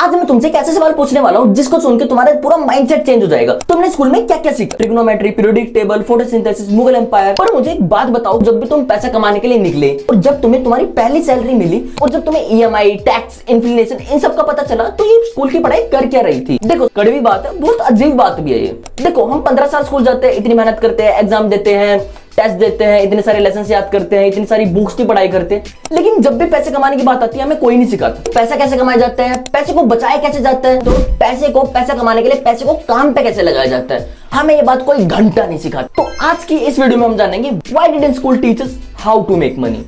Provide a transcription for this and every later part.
आज मैं तुमसे एक ऐसे सवाल पूछने वाला हूँ जिसको सुन के तुम्हारा पूरा माइंडसेट चेंज हो जाएगा। तुमने स्कूल में क्या क्या सीखा? Trigonometry, periodic table, photosynthesis, Mughal empire. पर मुझे एक बात बताओ, जब भी तुम पैसा कमाने के लिए निकले और जब तुम्हें तुम्हारी पहली सैलरी मिली और जब तुम्हें ईएमआई, टैक्स, इन्फ्लेशन इन सब का पता चला तो ये स्कूल की पढ़ाई कर क्या रही थी? देखो कड़वी बात है, बहुत अजीब बात भी है ये। देखो हम 15 साल स्कूल जाते हैं, इतनी मेहनत करते हैं, एग्जाम देते हैं, टेस्ट देते हैं, इतने सारे लेसन याद करते हैं, इतनी सारी बुक्स की पढ़ाई करते हैं, लेकिन जब भी पैसे कमाने की बात आती है हमें कोई नहीं सिखाता। पैसा कैसे कमाया जाता है, पैसे को बचाया कैसे जाता है, तो पैसा कमाने के लिए पैसे को काम पे कैसे लगाया जाता है, हमें ये बात कोई घंटा नहीं सिखाता। तो आज की इस वीडियो में हम जानेंगे why didn't school teach us how to make money.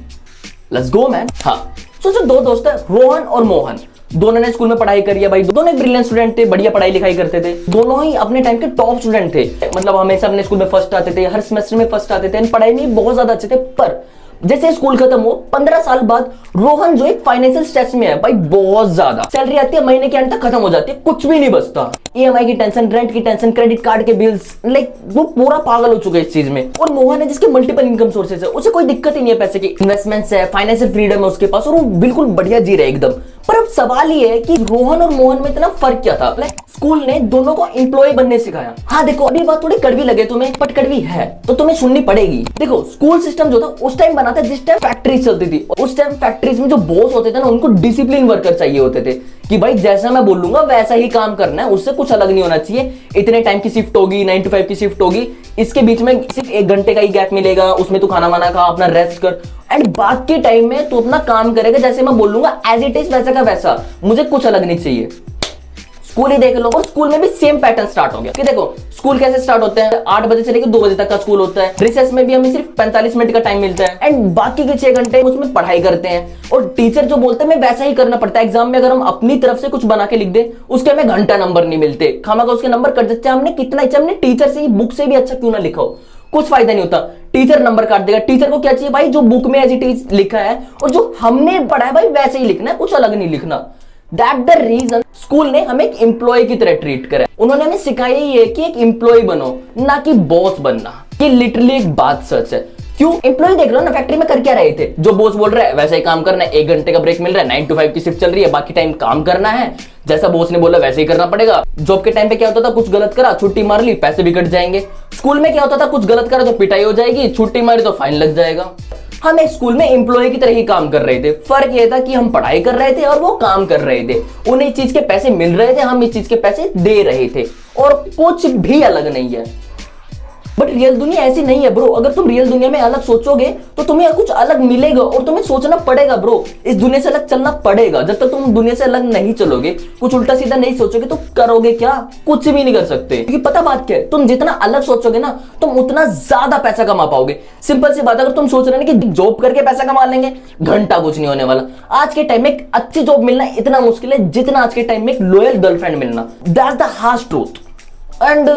Let's go man. हाँ, सोचो दो दोस्त है, रोहन और मोहन। दोनों ने स्कूल में पढ़ाई करी है भाई, दोनों एक ब्रिलियंट स्टूडेंट थे, बढ़िया पढ़ाई लिखाई करते थे, दोनों ही अपने टाइम के टॉप स्टूडेंट थे। मतलब हमेशा अपने स्कूल में फर्स्ट आते थे, हर सेमेस्टर में फर्स्ट आते थे, पढ़ाई में बहुत ज्यादा अच्छे थे। पर जैसे स्कूल खत्म हो 15 साल बाद रोहन जो एक फाइनेंशियल स्ट्रेस में है भाई, बहुत ज्यादा। सैलरी आती है, महीने के अंत तक खत्म हो जाती है, कुछ भी नहीं बचता। ईएमआई की टेंशन, रेंट की टेंशन, क्रेडिट कार्ड के बिल्स, लाइक वो पूरा पागल हो चुका है इस चीज में। और मोहन है जिसके मल्टीपल इनकम सोर्सेज है, उसे कोई दिक्कत ही नहीं है पैसे की, इन्वेस्टमेंट्स है, फाइनेंशियल फ्रीडम है उसके पास और वो बिल्कुल बढ़िया जी रहा है एकदम। पर अब सवाल ये है कि रोहन और मोहन में इतना फर्क क्या था? स्कूल ने दोनों को एम्प्लॉय बनने सिखाया। हाँ देखो, अभी बात थोड़ी कड़वी लगे तुम्हें, बट कड़वी है तो तुम्हें सुननी पड़ेगी। देखो स्कूल सिस्टम जो था उस टाइम बना था जिस टाइम फैक्ट्री चलती थी। उस टाइम फैक्ट्रीज में जो बॉस होते थे ना, उनको डिसिप्लिन वर्कर चाहिए होते थे कि भाई जैसा मैं बोलूंगा वैसा ही काम करना है, उससे कुछ अलग नहीं होना चाहिए। इतने टाइम की शिफ्ट होगी, 9 to 5 की शिफ्ट होगी, इसके बीच में सिर्फ 1 घंटे का ही गैप मिलेगा, उसमें तू खाना वाना खा, अपना रेस्ट कर, एंड बाकी टाइम में तू अपना काम करेगा जैसे मैं बोलूंगा, एज इट इज वैसा का वैसा, मुझे कुछ अलग नहीं चाहिए। स्कूल ही देख लो, और स्कूल में भी सेम पैटर्न स्टार्ट हो गया कि देखो स्कूल कैसे स्टार्ट होते हैं, 8 बजे से लेकर 2 बजे तक का स्कूल होता है। रिसेस में भी हमें सिर्फ 45 मिनट का टाइम मिलता है एंड बाकी के 6 घंटे उसमें पढ़ाई करते हैं। और टीचर जो बोलते हैं हमें वैसा ही करना पड़ता है। एग्जाम में अगर हम अपनी तरफ से कुछ बना के लिख दे, उसके हमें घंटा नंबर नहीं मिलते, खामखा उसके नंबर कट जाते हैं। हमने कितना अच्छा, हमने टीचर से ही, बुक से भी अच्छा क्यों ना लिखा हो, कुछ फायदा नहीं होता, टीचर नंबर काट देगा। टीचर को क्या चाहिए भाई, जो बुक में एज इट इज लिखा है और जो हमने पढ़ा है भाई वैसे ही लिखना है, कुछ अलग नहीं लिखना। दैट द रीजन स्कूल ने हमें एक एम्प्लॉय की तरह ट्रीट करा। उन्होंने हमें सिखाया ही है कि एक एम्प्लॉय बनो, ना कि बॉस बनना। ये लिटरली एक बात सच है। क्यों? एम्प्लॉय देख लो ना, फैक्ट्री में कर क्या रहे थे, जो बॉस बोल रहा है वैसा ही काम करना है, 1 घंटे का ब्रेक मिल रहा है, 9 to 5 की शिफ्ट चल रही है, बाकी टाइम काम करना है, जैसा बॉस ने बोला वैसे ही करना पड़ेगा। जॉब के टाइम पे क्या होता था, कुछ गलत करा छुट्टी मार ली, पैसे भी कट जाएंगे। स्कूल में क्या होता था, कुछ गलत करा तो पिटाई हो जाएगी, छुट्टी मारी तो फाइन लग जाएगा। हम एक स्कूल में एम्प्लॉय की तरह ही काम कर रहे थे। फर्क ये था कि हम पढ़ाई कर रहे थे और वो काम कर रहे थे। उन्हें इस चीज के पैसे मिल रहे थे, हम इस चीज के पैसे दे रहे थे, और कुछ भी अलग नहीं है। बट रियल दुनिया ऐसी नहीं है ब्रो। अगर तुम रियल दुनिया में अलग सोचोगे तो तुम्हें कुछ अलग मिलेगा और तुम्हें सोचना पड़ेगा ब्रो, इस दुनिया से अलग चलना पड़ेगा। जब तक तुम दुनिया से अलग नहीं चलोगे, कुछ उल्टा सीधा नहीं सोचोगे, तो करोगे क्या? कुछ भी नहीं कर सकते। क्योंकि पता बात क्या है, तुम जितना अलग सोचोगे ना, तुम उतना ज्यादा पैसा कमा पाओगे। सिंपल सी बात, अगर तुम सोच रहे हो कि जॉब करके पैसा कमा लेंगे, घंटा कुछ नहीं होने वाला। आज के टाइम में एक अच्छी जॉब मिलना इतना मुश्किल है जितना आज के टाइम में एक लॉयल गर्लफ्रेंड मिलना। That's the harsh truth and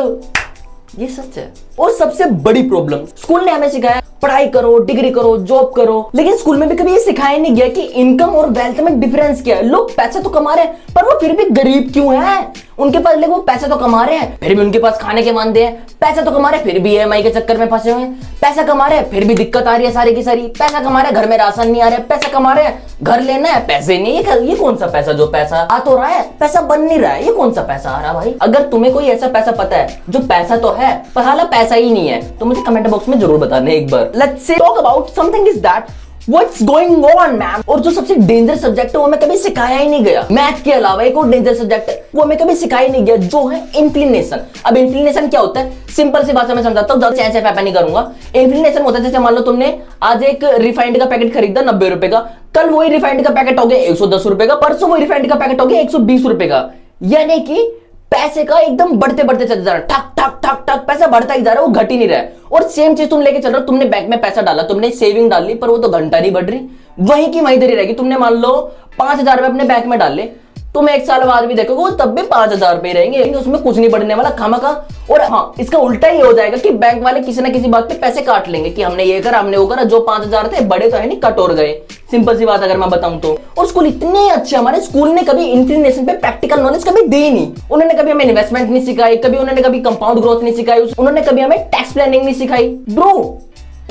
ये सच है। और सबसे बड़ी प्रॉब्लम, स्कूल ने हमें सिखाया पढ़ाई करो, डिग्री करो, जॉब करो, लेकिन स्कूल में भी कभी ये सिखाया नहीं गया कि इनकम और वेल्थ में डिफरेंस क्या है। लोग पैसे तो कमा रहे हैं पर वो फिर भी गरीब क्यों हैं? उनके पास, लेकिन वो पैसे तो कमा रहे हैं फिर भी उनके पास खाने के वांदे हैं, पैसे तो कमा रहे हैं फिर भी ईएमआई के चक्कर में फंसे हुए हैं, पैसा कमा रहे हैं फिर भी दिक्कत आ रही है सारी की सारी, पैसा कमा रहे हैं घर में राशन नहीं आ रहा है, पैसा कमा रहे हैं घर लेना है, पैसे नहीं है। ये कौन सा पैसा, जो पैसा आ तो रहा है पैसा बन नहीं रहा है, ये कौन सा पैसा आ रहा है भाई? अगर तुम्हें कोई ऐसा पैसा पता है जो पैसा तो है पर हालांकि पैसा ही नहीं है, तो मुझे कमेंट बॉक्स में जरूर बताना एक बार। लेट्स से talk about something is that what's going on man. और जो सबसे डेंजर सब्जेक्ट है वो हमें कभी सिखाया ही नहीं गया। मैथ के अलावा एक और डेंजर सब्जेक्ट है, वो हमें कभी सिखाया ही नहीं गया, जो है इंक्लिनेशन। अब इंक्लिनेशन क्या होता है, सिंपल सी भाषा में समझाता हूं, ज्यादा चैन पैपा नहीं करूंगा। इंक्लिनेशन होता है जैसे मान लो तुमने आज एक रिफाइंड का पैकेट खरीदा 90 रुपए का, कल वही रिफाइंड का पैकेट हो गया 110 रुपए का, परसों वही रिफाइंड का पैकेट हो गया 120 रुपए का। यानी कि पैसे का एकदम बढ़ते बढ़ते चल जा रहा है, ठक ठक ठक ठक पैसा बढ़ता ही जा रहा है, वो घट ही नहीं रहा है। और सेम चीज तुम लेके चल रहे हो, तुमने बैंक में पैसा डाला, तुमने सेविंग डाल ली, पर वो तो घंटा नहीं बढ़ रही, वहीं की वहीं धरी रहेगी। तुमने मान लो 5,000 रुपए अपने बैंक में डाल ले, तुम 1 साल बाद भी देखोगे वो तब भी 5,000 रुपए रहेंगे, उसमें कुछ नहीं बढ़ने वाला खामखा। और हाँ, इसका उल्टा ही हो जाएगा कि बैंक वाले किसी ना किसी बात पे पैसे काट लेंगे कि हमने ये करा, हमने वो करा, जो 5,000 थे बड़े तो है नहीं, कट और गए। सिंपल सी बात अगर मैं बताऊं तो। और स्कूल इतने अच्छे, हमारे स्कूल ने कभी इंक्लिनेशन पे प्रैक्टिकल नॉलेज कभी दी नहीं। उन्होंने कभी हमें इन्वेस्टमेंट नहीं सिखाई, कभी उन्होंने कभी कंपाउंड ग्रोथ नहीं सिखाई, उन्होंने कभी हमें टैक्स प्लानिंग नहीं सिखाई ब्रो,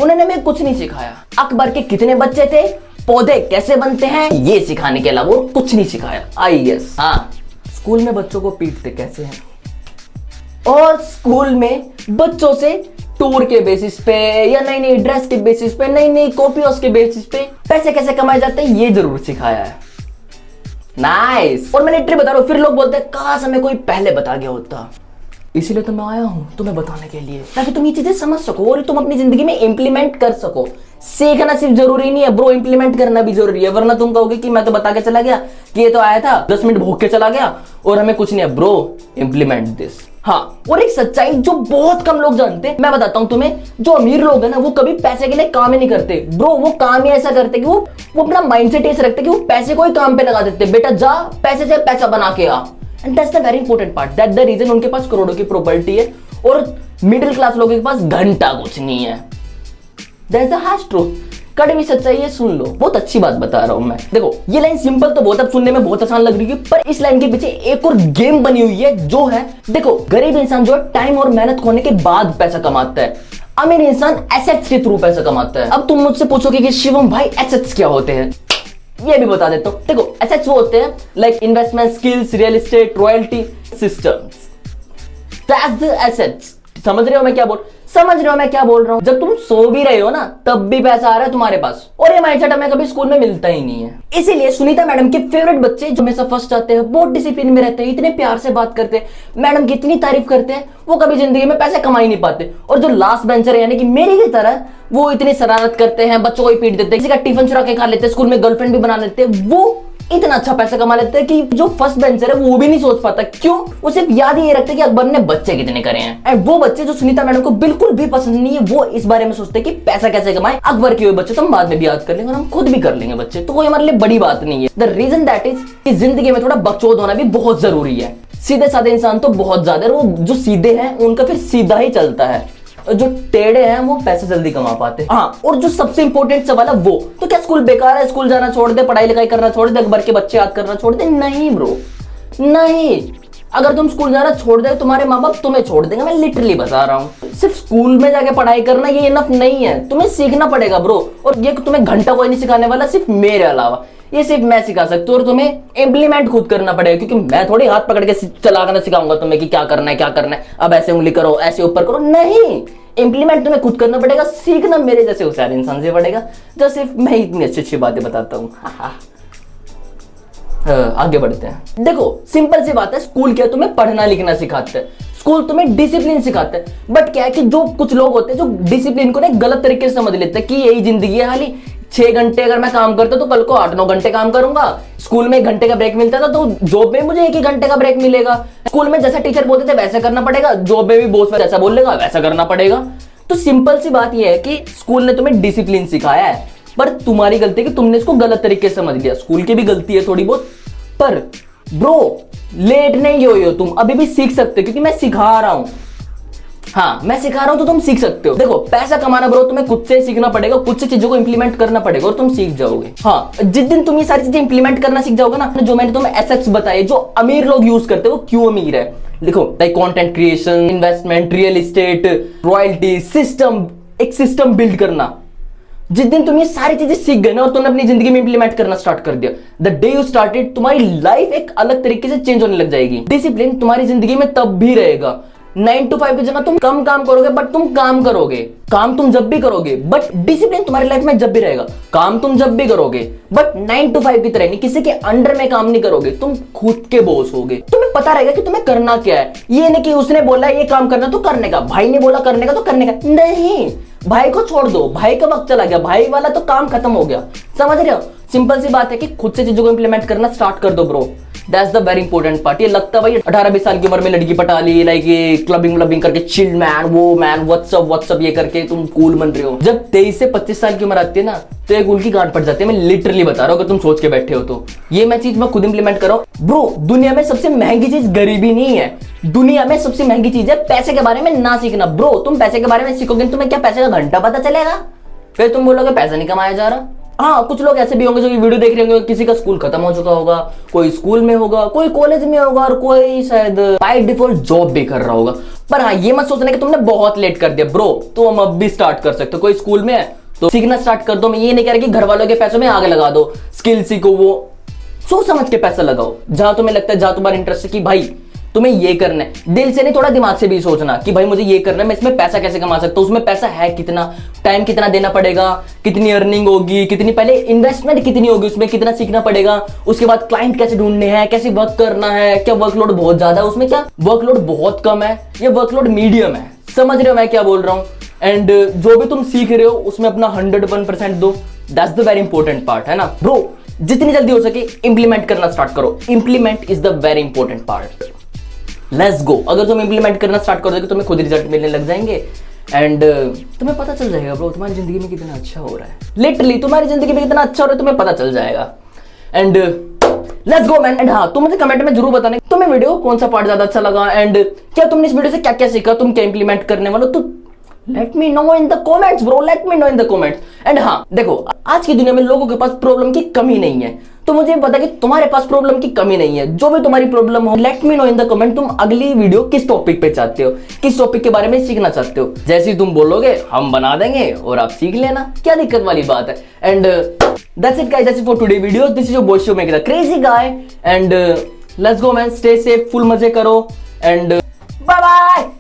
उन्होंने हमें कुछ नहीं सिखाया। अकबर के कितने बच्चे थे, पौधे कैसे बनते हैं, ये सिखाने के अलावा कुछ नहीं सिखाया। आई गेस हाँ, स्कूल में बच्चों को पीटते कैसे हैं, और स्कूल में बच्चों से टूर के बेसिस पे या नई नई ड्रेस के बेसिस पे, नई नई कॉपियों के बेसिस पे पैसे कैसे कमाए जाते हैं ये जरूर सिखाया है। नाइस। और मैं लिटरली बता रहा हूं, फिर लोग बोलते हैं काश हमें कोई पहले बता गया होता। इसीलिए तो मैं आया हूं तुम्हें बताने के लिए, ताकि तुम ये चीजें समझ सको और तुम अपनी जिंदगी में इंप्लीमेंट कर सको। सीखना सिर्फ जरूरी नहीं है ब्रो, इंप्लीमेंट करना भी जरूरी है, वरना तुम कहोगे कि मैं तो बता के चला गया कि ये तो आया था 10 मिनट भोग के चला गया और हमें कुछ नहीं है। Bro implement this. हाँ, और एक सच्चाई जो बहुत कम लोग जानते हैं, मैं बताता हूं तुम्हें। जो अमीर लोग हैं ना, वो कभी पैसे के लिए काम ही नहीं करते ब्रो। वो काम ही ऐसा करते कि वो अपना माइंडसेट ऐसे रखते कि वो पैसे को ही काम पे लगा देते। बेटा जा पैसे से पैसा बना के आ। And that's the very important part, that the reason उनके पास करोड़ों की प्रॉपर्टी है और मिडिल क्लास लोगों के पास घंटा कुछ नहीं है। That's the harsh truth. कड़वी सच्चाई है, सुन लो। बहुत अच्छी बात बता रहा हूं मैं। देखो ये लाइन सिंपल तो बहुत, अब सुनने में बहुत आसान लग रही है, पर इस लाइन के पीछे एक और गेम बनी हुई है जो है, देखो गरीब इंसान जो है टाइम और मेहनत खोने के बाद पैसा कमाता है, अमीर इंसान एसेट्स के थ्रू पैसा कमाता है। अब तुम मुझसे पूछोगे कि शिवम भाई एसेट्स क्या होते हैं, ये भी बता देता हूं। देखो एसेट्स वो होते हैं like investment, skills, real estate, royalty, systems. That's the assets. समझ रहे हो मैं क्या बोल रहा हूं? जब तुम सो भी रहे हो ना, तब भी पैसा आ रहा है तुम्हारे पास, और ये माइंडसेट हमें कभी स्कूल में मिलता ही नहीं है। इसीलिए सुनीता मैडम के फेवरेट बच्चे जो हमेशा फर्स्ट आते हैं, बहुत डिसिप्लिन में रहते हैं, इतने प्यार से बात करते हैं, मैडम की इतनी तारीफ करते हैं, वो कभी जिंदगी में पैसे कमा ही नहीं पाते। और जो लास्ट बेंचर है यानी कि मेरी की तरह, वो इतनी शरारत करते हैं, बच्चों को ही पीट देते हैं, किसी का टिफिन चुरा के खा लेते हैं, स्कूल में गर्लफ्रेंड भी बना लेते हैं, वो इतना अच्छा पैसा कमा लेते हैं कि जो फर्स्ट बेंचर है वो भी नहीं सोच पाता। क्यों? वो सिर्फ याद ही ये रखते हैं कि अकबर ने बच्चे कितने करे हैं। एंड वो बच्चे जो सुनीता मैडम को बिल्कुल भी पसंद नहीं है, वो इस बारे में सोचते हैं कि पैसा कैसे कमाए। अकबर के हुए बच्चे तो हम बाद में भी याद कर लेंगे और हम खुद भी कर लेंगे बच्चे, तो कोई हमारे लिए बड़ी बात नहीं है। द रीजन दैट इज कि जिंदगी में थोड़ा बकचोद होना भी बहुत जरूरी है। सीधे साधे इंसान तो बहुत ज्यादा है, वो जो सीधे हैं उनका फिर सीधा ही चलता है, जो टेढ़े हैं वो पैसे जल्दी कमा पाते हैं। हाँ, और जो सबसे इंपॉर्टेंट सवाल है वो, तो क्या स्कूल बेकार है? स्कूल जाना छोड़ दे, पढ़ाई लिखाई करना छोड़ दे, अकबर के बच्चे याद करना छोड़ दे? नहीं ब्रो, नहीं। अगर तुम स्कूल जाना छोड़ दे, तुम्हारे माँ बाप तुम्हें छोड़ देंगे, मैं लिटरली बता रहा हूँ। सिर्फ स्कूल में जाके पढ़ाई करना ये इनफ नहीं है, तुम्हें सीखना पड़ेगा ब्रो। और ये तुम्हें घंटा कोई नहीं सिखाने वाला, सिर्फ मेरे अलावा। ये सिर्फ मैं सिखा सकता हूँ और तुम्हें इम्प्लीमेंट खुद करना पड़ेगा, क्योंकि मैं थोड़ी हाथ पकड़ के चलाना सिखाऊंगा तुम्हें कि क्या करना है क्या करना है, अब ऐसे उंगली करो, ऐसे ऊपर करो। नहीं, इंप्लीमेंट तुम्हें खुद करना पड़ेगा। सीखना मेरे जैसे होशियार इंसान से पड़ेगा, जो सिर्फ मैं इतनी अच्छी अच्छी बातें बताता हूँ। आगे बढ़ते हैं। देखो सिंपल सी बात है, स्कूल क्या तुम्हें पढ़ना लिखना सिखाता है, स्कूल तुम्हें डिसिप्लिन सिखाता है। बट क्या है कि जो कुछ लोग होते हैं जो डिसिप्लिन को ना गलत तरीके से समझ लेते हैं कि यही जिंदगी है, खाली 6 घंटे अगर मैं काम करता तो कल को 8-9 घंटे काम करूंगा। स्कूल में 1 घंटे का ब्रेक मिलता था, तो जॉब में मुझे 1 ही घंटे का ब्रेक मिलेगा। स्कूल में जैसा टीचर बोलते थे वैसा करना पड़ेगा, जॉब में भी बॉस जैसा बोलेगा वैसा करना पड़ेगा। तो सिंपल सी बात यह है कि स्कूल ने तुम्हें डिसिप्लिन सिखाया है, पर तुम्हारी गलती है कि तुमने इसको गलत तरीके से समझ लिया। स्कूल की भी गलती है थोड़ी बहुत, पर ब्रो लेट नहीं हो तुम अभी भी सीख सकते हो, क्योंकि मैं सिखा रहा हूं। हाँ, मैं सिखा रहा हूं तो तुम सीख सकते हो। देखो पैसा कमाना ब्रो तुम्हें खुद से सीखना पड़ेगा, खुद से चीजों को इंप्लीमेंट करना पड़ेगा और तुम सीख जाओगे। हाँ, जिस दिन तुम ये सारी चीजें इंप्लीमेंट करना सीख जाओगे ना, जो मैंने तुम्हें एसेट्स बताए जो अमीर लोग यूज करते हैं, वो क्यों अमीर है। देखो like content creation, investment, real estate, royalty, system, एक सिस्टम बिल्ड करना। जिस दिन तुम ये सारी चीजें सीख गए ना और तुमने अपनी जिंदगी में इंप्लीमेंट करना स्टार्ट कर दिया, द डे यू स्टार्टेड, तुम्हारी लाइफ एक अलग तरीके से चेंज होने लग जाएगी। डिसिप्लिन तुम्हारी जिंदगी में तब भी रहेगा। 9 to 5 की जगह तुम कम काम करोगे, बट तुम काम करोगे। काम तुम जब भी करोगे, बट डिसिप्लिन तुम्हारी लाइफ में जब भी रहेगा। काम तुम जब भी करोगे, बट 9 to 5 की तरह नहीं, किसी के अंडर में काम नहीं करोगे, तुम खुद के बॉस होगे। तुम्हें पता रहेगा कि तुम्हें करना क्या है। ये नहीं कि उसने बोला ये काम करना तो करने का, भाई ने बोला करने का तो करने का। नहीं, भाई को छोड़ दो, भाई का वक्त चला गया, भाई वाला तो काम खत्म हो गया। समझ रहे हो? सिंपल सी बात है कि खुद से चीजों को इंप्लीमेंट करना स्टार्ट कर दो bro. That's the very important part। ये लगता है भाई 18-20 साल की उम्र में लड़की पटा ली, लाइक ये क्लबिंग करके चिल मैन, वो मैन, व्हाट्सअप ये करके तुम कूल बन रहे हो। जब 23 से 25 साल की उम्र आती है ना, तो एक कूल की गांठ पड़ जाती है। मैं लिटरली बता रहा हूँ, अगर तुम सोच के बैठे हो तो। ये मैं चीज मैं खुद इंप्लीमेंट कर रहा हूं ब्रो। दुनिया में सबसे महंगी चीज गरीबी नहीं है, दुनिया में सबसे महंगी चीज है पैसे के बारे में ना सीखना ब्रो। तुम पैसे के बारे में सीखोगे, तुम्हें क्या पैसे का घंटा पता चलेगा? फिर तुम बोलोगे पैसा नहीं कमाया जा रहा। हाँ, कुछ लोग ऐसे भी होंगे जो वीडियो देख रहे होंगे, किसी का स्कूल खत्म हो चुका होगा, कोई स्कूल में होगा, कोई कॉलेज में होगा, और कोई शायद बाय डिफॉल्ट जॉब भी कर रहा होगा। पर हाँ, ये मत सोचना कि तुमने बहुत लेट कर दिया ब्रो, तो हम अब भी स्टार्ट कर सकते हो। कोई स्कूल में है तो सीखना स्टार्ट कर दो। मैं ये नहीं कह रहा कि घर वालों के पैसों में आग लगा दो, स्किल सीखो, वो सोच समझ के पैसा लगाओ, जहां तुम्हें लगता है, जहां तुम्हारा इंटरेस्ट है कि भाई तुम्हें ये करना है, दिल से नहीं, थोड़ा दिमाग से भी सोचना कि भाई मुझे ये करना है, मैं इसमें पैसा कैसे कमा सकता हूँ, उसमें पैसा है कितना, टाइम कितना देना पड़ेगा, कितनी अर्निंग होगी, कितनी पहले इन्वेस्टमेंट कितनी होगी, उसमें कितना सीखना पड़ेगा, उसके बाद क्लाइंट कैसे ढूंढने हैं, कैसे वर्क करना है, क्या वर्कलोड बहुत ज्यादा है, उसमें क्या वर्कलोड बहुत कम है, ये वर्कलोड मीडियम है। समझ रहे हो मैं क्या बोल रहा हूँ? एंड जो भी तुम सीख रहे हो उसमें अपना 101% दो, that's the very important part, है ना ब्रो। जितनी जल्दी हो सके इंप्लीमेंट करना स्टार्ट करो, implement is the very important part. Let's go. अगर तुम इंप्लीमेंट करना स्टार्ट कर दोगे तुम्हें खुद रिजल्ट मिलने लग जाएंगे एंड तुम्हें पता चल जाएगा ब्रो तुम्हारी जिंदगी में कितना अच्छा हो रहा है, लिटरली तुम्हारी जिंदगी में कितना अच्छा हो रहा है तुम्हें पता चल जाएगा। And let's go man. And हाँ, तुम मुझे कमेंट में जरूर बताना तुम्हें वीडियो कौन सा पार्ट ज्यादा अच्छा लगा एंड क्या तुमने इस वीडियो से क्या क्या सीखा, तुम क्या इंप्लीमेंट करने वाले हो, तो let me know in the comments bro, let me know in the comments. And हाँ देखो, आज की दुनिया में लोगों के पास प्रॉब्लम की कमी नहीं है, तो मुझे पता कि तुम्हारे पास प्रॉब्लम की कमी नहीं है। जो भी तुम्हारी प्रॉब्लम हो, let me know in the comment, तुम अगली वीडियो किस टॉपिक पे चाहते हो, किस टॉपिक के बारे में सीखना चाहते हो। जैसे ही तुम बोलोगे हम बना देंगे और आप सीख लेना, क्या दिक्कत वाली बात है। And that's it guys, that's it for today video. This is your boy show maker the crazy guy and let's go man, stay safe, full मजे करो एंड बाय बाय।